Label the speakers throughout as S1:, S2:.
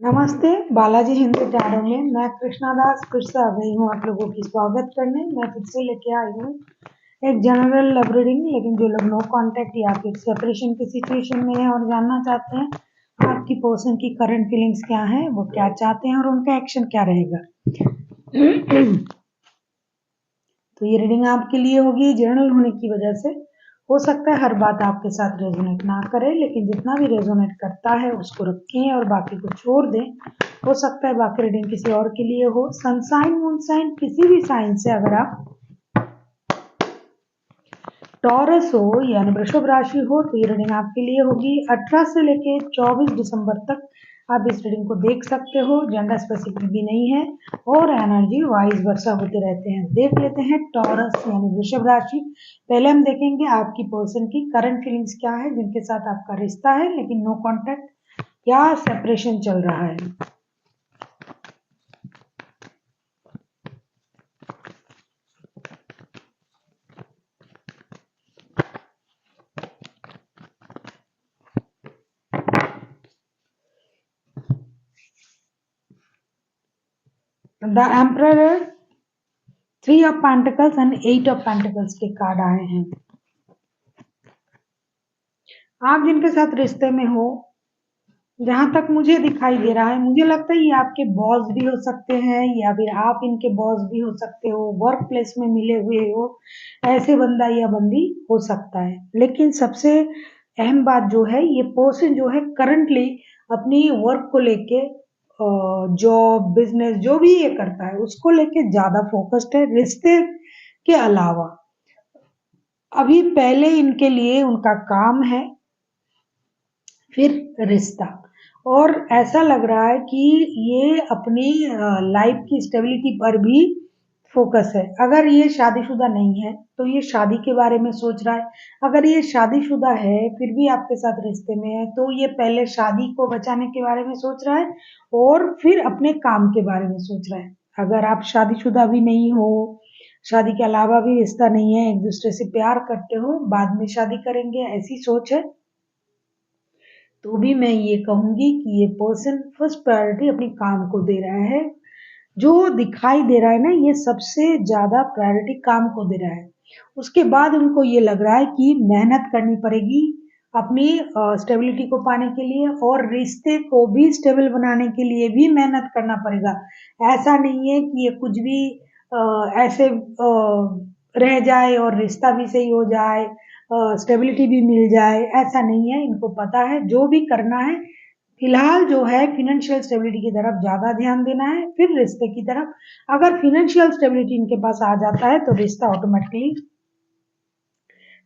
S1: नमस्ते, बालाजी हिंदी टैरो में मैं कृष्णा दास फिर से आ गई हूँ आप लोगों की स्वागत करने। मैं फिर से लेके आई हूँ एक जनरल लव रीडिंग, लेकिन जो लोग नो कांटेक्ट या फिर सेपरेशन की सिचुएशन में है और जानना चाहते हैं आपकी पर्सन की करंट फीलिंग्स क्या है, वो क्या चाहते हैं और उनका एक्शन क्या रहेगा। तो ये रीडिंग आपके लिए होगी। जर्नल होने की वजह से हो सकता है हर बात आपके साथ रेजोनेट ना करे, लेकिन जितना भी रेजोनेट करता है उसको रखें और बाकी को छोड़ दें। हो सकता है बाकी रीडिंग किसी और के लिए हो। सनसाइन मून साइन किसी भी साइन से अगर आप टॉरस हो यानी वृषभ राशि हो तो ये रीडिंग आपके लिए होगी। 18 से लेके 24 दिसंबर तक आप इस रीडिंग को देख सकते हो। जेंडर स्पेसिफिक भी नहीं है और एनर्जी वाइज वर्षा होते रहते हैं। देख लेते हैं टॉरस यानी वृषभ राशि। पहले हम देखेंगे आपकी पर्सन की करंट फीलिंग्स क्या है, जिनके साथ आपका रिश्ता है लेकिन नो कॉन्टेक्ट या सेपरेशन चल रहा है। The emperor, 3 of pentacles and 8 of pentacles के कार्ड आए हैं। आप जिनके साथ रिश्ते में हो, जहां तक मुझे दिखाई दे रहा है, मुझे लगता है ये आपके बॉस भी हो सकते हैं या फिर आप इनके बॉस भी हो सकते हो। वर्क प्लेस में मिले हुए हो, ऐसे बंदा या बंदी हो सकता है। लेकिन सबसे अहम बात जो है, ये पर्सन जो है करंटली अपनी वर्क को लेके, जॉब बिजनेस जो भी ये करता है उसको लेके ज्यादा फोकस्ड है, रिश्ते के अलावा। अभी पहले इनके लिए उनका काम है, फिर रिश्ता। और ऐसा लग रहा है कि ये अपनी लाइफ की स्टेबिलिटी पर भी फोकस है। अगर ये शादीशुदा नहीं है तो ये शादी के बारे में सोच रहा है। अगर ये शादीशुदा है फिर भी आपके साथ रिश्ते में है तो ये पहले शादी को बचाने के बारे में सोच रहा है और फिर अपने काम के बारे में सोच रहा है। अगर आप शादीशुदा भी नहीं हो, शादी के अलावा भी रिश्ता नहीं है, एक दूसरे से प्यार करते हो, बाद में शादी करेंगे ऐसी सोच है, तो भी मैं ये कहूंगी कि ये पर्सन फर्स्ट प्रायोरिटी अपनी काम को दे रहा है। जो दिखाई दे रहा है ना, ये सबसे ज्यादा प्रायोरिटी काम को दे रहा है। उसके बाद उनको ये लग रहा है कि मेहनत करनी पड़ेगी अपनी स्टेबिलिटी को पाने के लिए और रिश्ते को भी स्टेबल बनाने के लिए भी मेहनत करना पड़ेगा। ऐसा नहीं है कि ये कुछ भी ऐसे रह जाए और रिश्ता भी सही हो जाए, स्टेबिलिटी भी मिल जाए, ऐसा नहीं है। इनको पता है जो भी करना है, फिलहाल जो है फिनेंशियल स्टेबिलिटी की तरफ ज्यादा ध्यान देना है, फिर रिश्ते की तरफ। अगर फिनेंशियल स्टेबिलिटी इनके पास आ जाता है तो रिश्ता ऑटोमेटिकली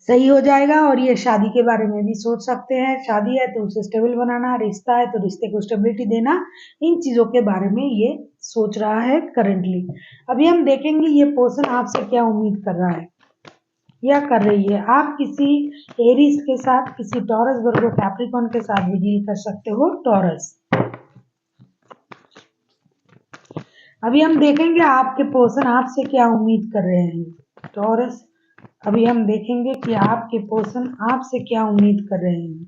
S1: सही हो जाएगा। और ये शादी के बारे में भी सोच सकते हैं। शादी है तो उसे स्टेबल बनाना, रिश्ता है तो रिश्ते को स्टेबिलिटी देना, इन चीजों के बारे में ये सोच रहा है करंटली। अभी हम देखेंगे ये पर्सन आपसे क्या उम्मीद कर रहा है या कर रही है। आप किसी एरीज के साथ, किसी टॉरस, वर्गो, कैप्रिकॉन के साथ भी डील कर सकते हो। टॉरस, अभी हम देखेंगे आपके पर्सन आपसे क्या उम्मीद कर रहे हैं। टॉरस, अभी हम देखेंगे कि आपके पर्सन आपसे क्या उम्मीद कर रहे हैं।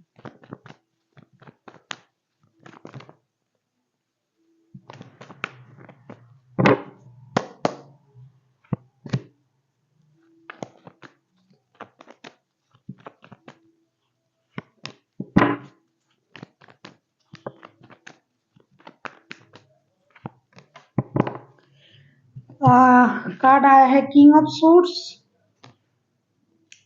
S1: कार्ड आया है king of suits,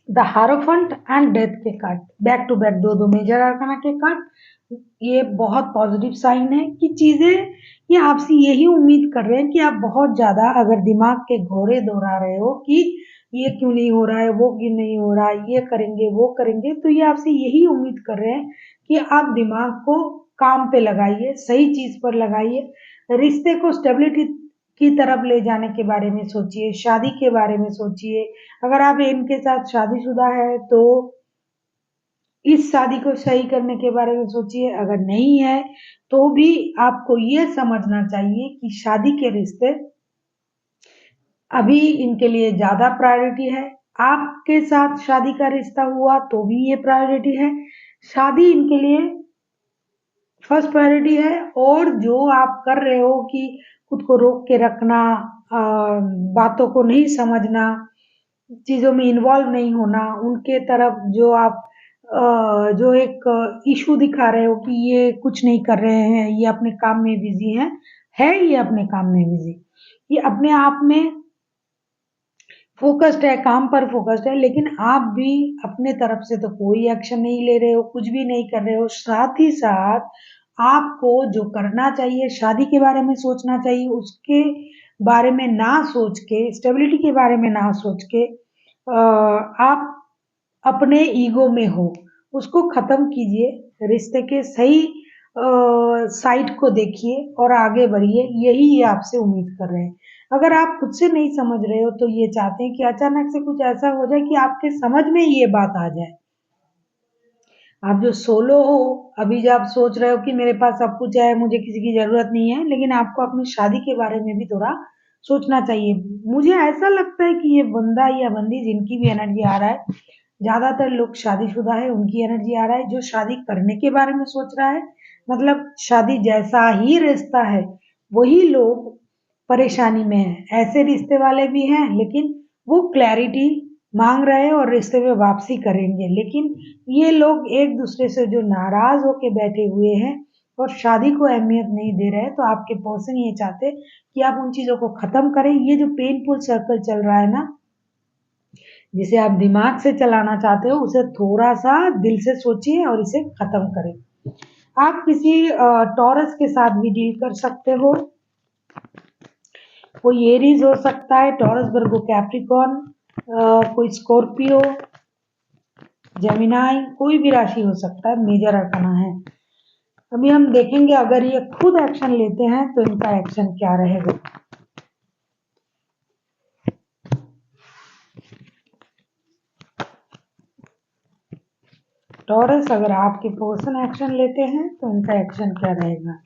S1: the hierophant and death के कार्ड, बैक टू बैक दो मेजर आर्काना के कार्ड। ये बहुत पॉजिटिव साइन है कि चीजें, ये आपसे यही उम्मीद कर रहे हैं कि आप बहुत ज्यादा अगर दिमाग के घोड़े दौड़ा रहे हो कि ये क्यों नहीं हो रहा है, वो क्यों नहीं हो रहा है, ये करेंगे वो करेंगे, तो ये आपसे यही उम्मीद कर रहे हैं कि आप दिमाग को काम पे लगाइए, सही चीज पर लगाइए, रिश्ते को स्टेबिलिटी की तरफ ले जाने के बारे में सोचिए, शादी के बारे में सोचिए। अगर आप इनके साथ शादीशुदा है तो इस शादी को सही करने के बारे में सोचिए। अगर नहीं है तो भी आपको ये समझना चाहिए कि शादी के रिश्ते अभी इनके लिए ज्यादा प्रायोरिटी है। आपके साथ शादी का रिश्ता हुआ तो भी ये प्रायोरिटी है। शादी इनके लिए फर्स्ट प्रायोरिटी है। और जो आप कर रहे हो कि खुद को रोक के रखना, बातों को नहीं समझना, चीज़ों में इन्वॉल्व नहीं होना, उनके तरफ जो आप जो एक इशू दिखा रहे हो कि ये कुछ नहीं कर रहे हैं, ये अपने काम में बिजी हैं, है ये अपने काम में बिजी, ये अपने आप में फोकस्ड है, काम पर फोकस्ड है, लेकिन आप भी अपने तरफ से तो कोई एक्शन नहीं ले रहे हो, कुछ भी नहीं कर रहे हो। साथ ही साथ आपको जो करना चाहिए, शादी के बारे में सोचना चाहिए, उसके बारे में ना सोच के, स्टेबिलिटी के बारे में ना सोच के आप अपने ईगो में हो, उसको खत्म कीजिए, रिश्ते के सही साइड को देखिए और आगे बढ़िए, यही ये आपसे उम्मीद कर रहे हैं। अगर आप खुद से नहीं समझ रहे हो तो ये चाहते हैं कि अचानक से कुछ ऐसा हो जाए कि आपके समझ में ये बात आ जाए। आप जो सोलो हो, अभी जब आप सोच रहे हो कि मेरे पास सब कुछ है, मुझे किसी की ज़रूरत नहीं है, लेकिन आपको अपनी शादी के बारे में भी थोड़ा सोचना चाहिए। मुझे ऐसा लगता है कि ये बंदा या बंदी जिनकी भी एनर्जी आ रहा है, ज़्यादातर लोग शादीशुदा है, उनकी एनर्जी आ रहा है। जो शादी करने के बारे में सोच रहा है, मतलब शादी जैसा ही रिश्ता है, वही लोग परेशानी में हैं। ऐसे रिश्ते वाले भी हैं, लेकिन वो क्लैरिटी माँग रहे हैं और रिश्ते में वापसी करेंगे। लेकिन ये लोग एक दूसरे से जो नाराज होके बैठे हुए हैं और शादी को अहमियत नहीं दे रहे हैं, तो आपके पर्सन ये चाहते हैं कि आप उन चीज़ों को ख़त्म करें। ये जो पेनफुल सर्कल चल रहा है ना, जिसे आप दिमाग से चलाना चाहते हो, उसे थोड़ा-सा दिल से सोचिए और इसे ख़त्म करें। आप किसी टॉरस के साथ भी डील कर सकते हो। कोई एरीज हो सकता है, टॉरस, वर्गो, कैप्रिकॉर्न, कोई स्कॉर्पियो, जेमिनाई, कोई भी राशि हो सकता है, मेजर अर्थना है। अभी हम देखेंगे अगर ये खुद एक्शन लेते हैं तो इनका एक्शन क्या रहेगा। टॉरस, अगर आपके पर्सन एक्शन लेते हैं तो इनका एक्शन क्या रहेगा।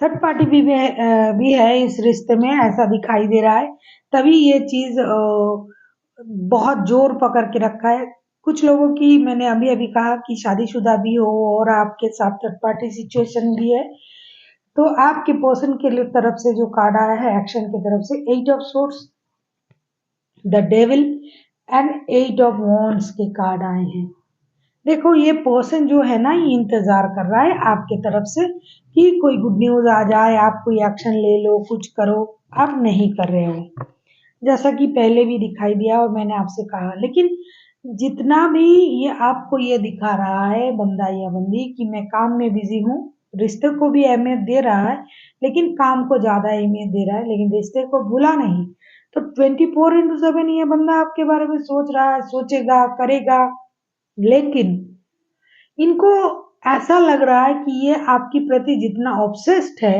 S1: थर्ड पार्टी भी है इस रिश्ते में, ऐसा दिखाई दे रहा है। तभी ये चीज बहुत जोर पकड़ के रखा है। कुछ लोगों की, मैंने अभी अभी कहा कि शादीशुदा भी हो और आपके साथ थर्ड पार्टी सिचुएशन भी है, तो आपके पर्सन के लिए तरफ से जो कार्ड आया है एक्शन की तरफ से, 8 of source, the devil and 8 of wands के कार्ड आए हैं। देखो ये पर्सन जो है ना, ये इंतजार कर रहा है आपके तरफ से कि कोई गुड न्यूज आ जाए, आप कोई एक्शन ले लो, कुछ करो। आप नहीं कर रहे हो, जैसा कि पहले भी दिखाई दिया और मैंने आपसे कहा। लेकिन जितना भी ये आपको ये दिखा रहा है बंदा या बंदी कि मैं काम में बिजी हूँ, रिश्ते को भी अहमियत दे रहा है, लेकिन काम को ज्यादा अहमियत दे रहा है, लेकिन रिश्ते को भूला नहीं। तो 24/7 ये बंदा आपके बारे में सोच रहा है, सोचेगा, करेगा। लेकिन इनको ऐसा लग रहा है कि ये आपकी प्रति जितना ऑब्सेस्ड है,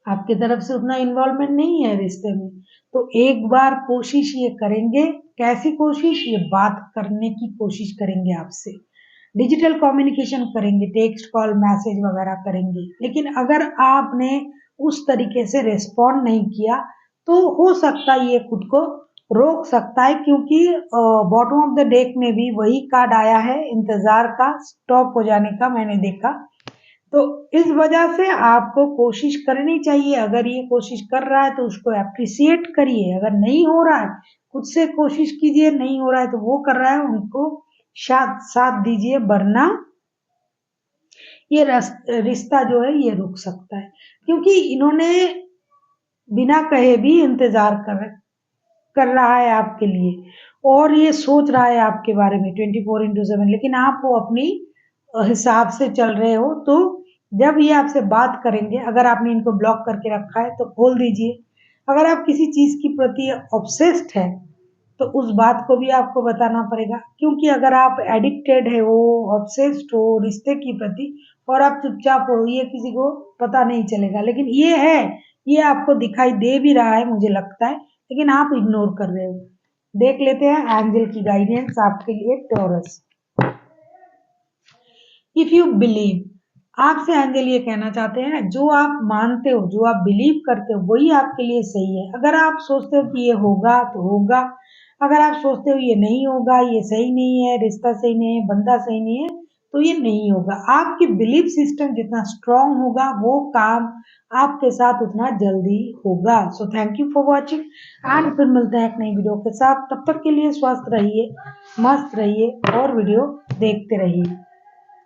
S1: आपकी तरफ से उतना इन्वॉल्वमेंट नहीं है रिश्ते में। तो एक बार कोशिश ये करेंगे। कैसी कोशिश? ये बात करने की कोशिश करेंगे आपसे, डिजिटल कम्युनिकेशन करेंगे, टेक्स्ट, कॉल, मैसेज वगैरह करेंगे। लेकिन अगर आपने उस तरीके से रिस्पॉन्ड नहीं किया तो हो सकता है ये खुद को रोक सकता है, क्योंकि बॉटम ऑफ द डेक में भी वही कार्ड आया है, इंतजार का, स्टॉप हो जाने का, मैंने देखा। तो इस वजह से आपको कोशिश करनी चाहिए। अगर ये कोशिश कर रहा है तो उसको अप्रिसिएट करिए, अगर नहीं हो रहा है खुद से कोशिश कीजिए, नहीं हो रहा है तो वो कर रहा है उनको साथ साथ दीजिए, वरना ये रिश्ता जो है ये रुक सकता है। क्योंकि इन्होंने बिना कहे भी इंतजार कर रहा है आपके लिए और ये सोच रहा है आपके बारे में 24/7, लेकिन आप वो अपनी हिसाब से चल रहे हो। तो जब ये आपसे बात करेंगे, अगर आपने इनको ब्लॉक करके रखा है तो खोल दीजिए। अगर आप किसी चीज की प्रति ऑब्सेस्ड है तो उस बात को भी आपको बताना पड़ेगा, क्योंकि अगर आप एडिक्टेड है हो, ऑब्सेस्ड हो रिश्ते के प्रति और आप चुपचाप हो, ये किसी को पता नहीं चलेगा। लेकिन ये है, ये आपको दिखाई दे भी रहा है मुझे लगता है, लेकिन आप इग्नोर कर रहे हो। देख लेते हैं एंजल की गाइडेंस आपके लिए टॉरस। इफ यू बिलीव, आपसे एंजल ये कहना चाहते हैं, जो आप मानते हो, जो आप बिलीव करते हो, वही आपके लिए सही है। अगर आप सोचते हो कि ये होगा तो होगा, अगर आप सोचते हो ये नहीं होगा, ये सही नहीं है, रिश्ता सही नहीं है, बंदा सही नहीं है, तो ये नहीं होगा। आपकी बिलीफ सिस्टम जितना स्ट्रांग होगा, वो काम आपके साथ उतना जल्दी होगा। So thank you for watching and फिर मिलते हैं एक नई वीडियो के साथ। तब तक के लिए स्वस्थ रहिए, मस्त रहिए और वीडियो देखते रहिए।